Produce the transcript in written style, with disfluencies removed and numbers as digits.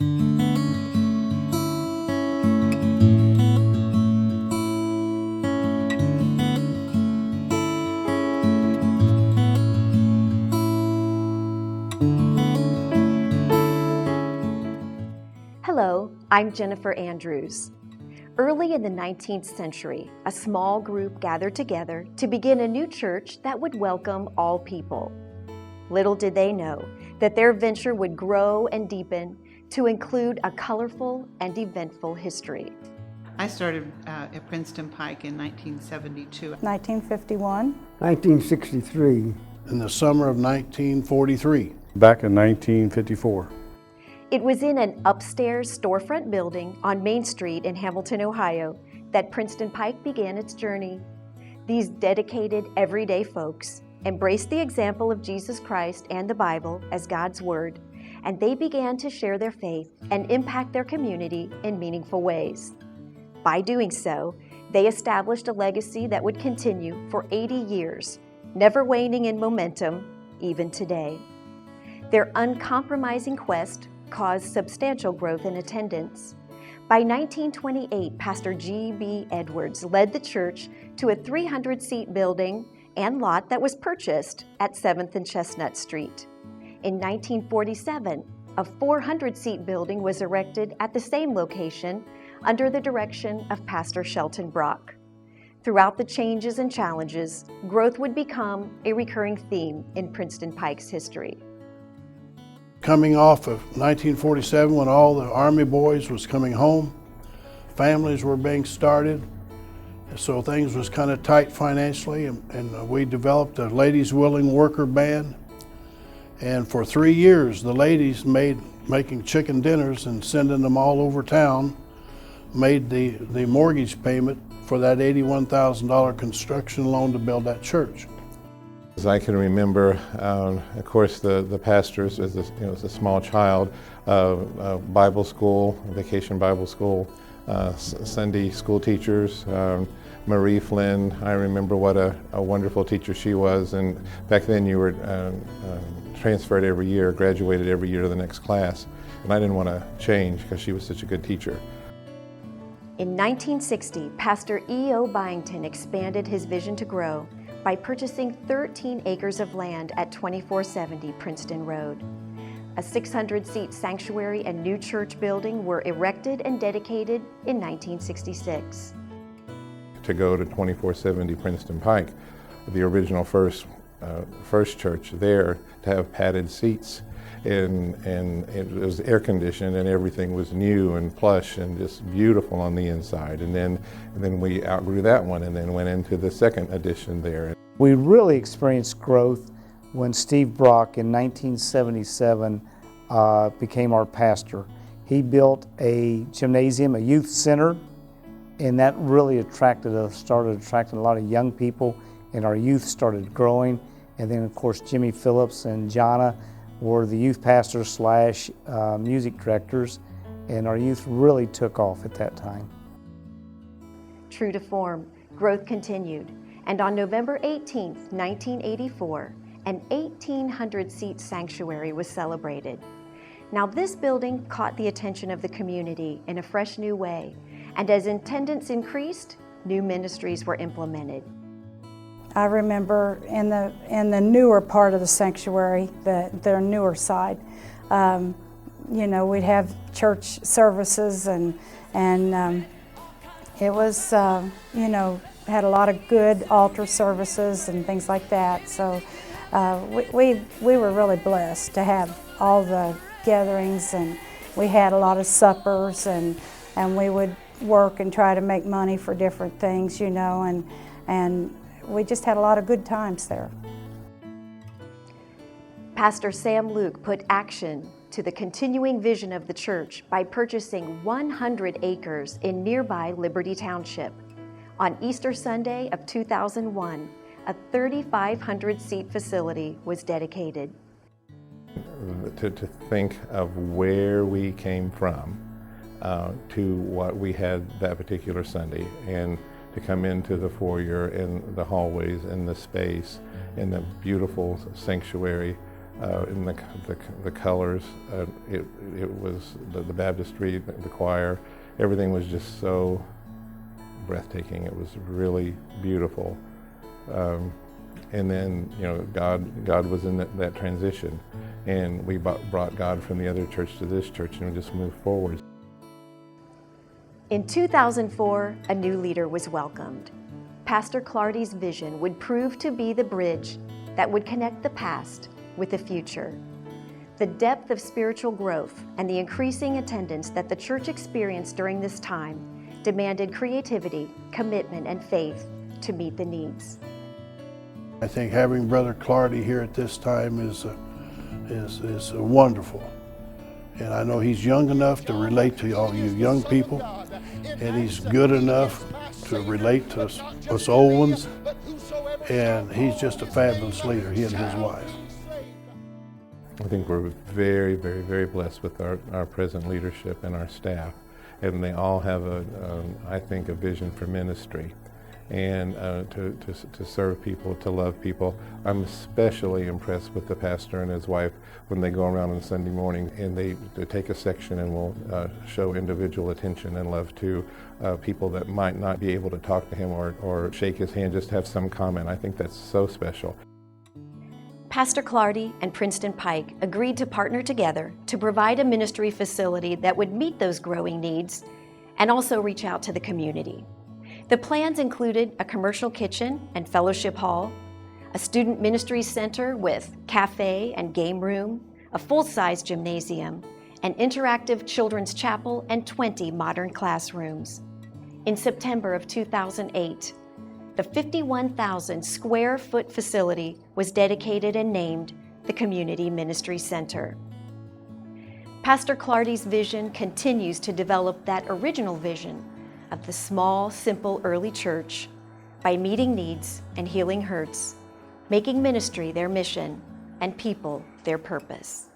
Hello, I'm Jennifer Andrews. Early in the 19th century, a small group gathered together to begin a new church that would welcome all people. Little did they know that their venture would grow and deepen to include a colorful and eventful history. I started at Princeton Pike in 1972. 1951. 1963. In the summer of 1943. Back in 1954. It was in an upstairs storefront building on Main Street in Hamilton, Ohio, that Princeton Pike began its journey. These dedicated, everyday folks embraced the example of Jesus Christ and the Bible as God's Word, and they began to share their faith and impact their community in meaningful ways. By doing so, they established a legacy that would continue for 80 years, never waning in momentum, even today. Their uncompromising quest caused substantial growth in attendance. By 1928, Pastor G.B. Edwards led the church to a 300-seat building and lot that was purchased at 7th and Chestnut Street. In 1947, a 400-seat building was erected at the same location under the direction of Pastor Shelton Brock. Throughout the changes and challenges, growth would become a recurring theme in Princeton Pike's history. Coming off of 1947, when all the Army boys was coming home, families were being started, so things was kind of tight financially, and we developed a ladies willing worker band. And for 3 years, the ladies making chicken dinners and sending them all over town, made the mortgage payment for that $81,000 construction loan to build that church. As I can remember, of course, the pastors, as a small child, Bible school, vacation Bible school, Sunday school teachers, Marie Flynn. I remember what a wonderful teacher she was, and back then you were transferred every year, graduated every year to the next class, and I didn't want to change because she was such a good teacher. In 1960, Pastor E.O. Byington expanded his vision to grow by purchasing 13 acres of land at 2470 Princeton Road. A 600-seat sanctuary and new church building were erected and dedicated in 1966. To go to 2470 Princeton Pike, the original first church there, to have padded seats, and it was air conditioned and everything was new and plush and just beautiful on the inside. And then we outgrew that one and then went into the second edition there. We really experienced growth when Steve Brock in 1977 became our pastor. He built a gymnasium, a youth center, and that really started attracting a lot of young people, and our youth started growing. And then of course Jimmy Phillips and Jonna were the youth pastors / music directors, and our youth really took off at that time. True to form, growth continued, and on November 18, 1984, an 1,800-seat sanctuary was celebrated. Now this building caught the attention of the community in a fresh new way, and as attendance increased, new ministries were implemented. I remember in the newer part of the sanctuary, their newer side, we'd have church services, and it was, had a lot of good altar services and things like that. So we were really blessed to have all the gatherings, and we had a lot of suppers, and we would work and try to make money for different things, and we just had a lot of good times there. Pastor Sam Luke put action to the continuing vision of the church by purchasing 100 acres in nearby Liberty Township. On Easter Sunday of 2001, a 3,500-seat facility was dedicated. To think of where we came from to what we had that particular Sunday, and to come into the foyer and the hallways and the space and the beautiful sanctuary in the colors. It was the baptistry, the choir, everything was just so breathtaking. It was really beautiful. And then, God was in that transition, and we brought God from the other church to this church, and we just moved forward. In 2004, a new leader was welcomed. Pastor Clardy's vision would prove to be the bridge that would connect the past with the future. The depth of spiritual growth and the increasing attendance that the church experienced during this time demanded creativity, commitment, and faith to meet the needs. I think having Brother Clardy here at this time is wonderful. And I know he's young enough to relate to all you young people, and he's good enough to relate to us old ones, and he's just a fabulous leader, he and his wife. I think we're very, very, very blessed with our present leadership and our staff, and they all have I think, a vision for ministry and to serve people, to love people. I'm especially impressed with the pastor and his wife when they go around on Sunday morning and they take a section and will show individual attention and love to people that might not be able to talk to him or shake his hand, just have some comment. I think that's so special. Pastor Clardy and Princeton Pike agreed to partner together to provide a ministry facility that would meet those growing needs and also reach out to the community. The plans included a commercial kitchen and fellowship hall, a student ministry center with cafe and game room, a full-size gymnasium, an interactive children's chapel, and 20 modern classrooms. In September of 2008, the 51,000 square foot facility was dedicated and named the Community Ministry Center. Pastor Clardy's vision continues to develop that original vision of the small, simple early church by meeting needs and healing hurts, making ministry their mission and people their purpose.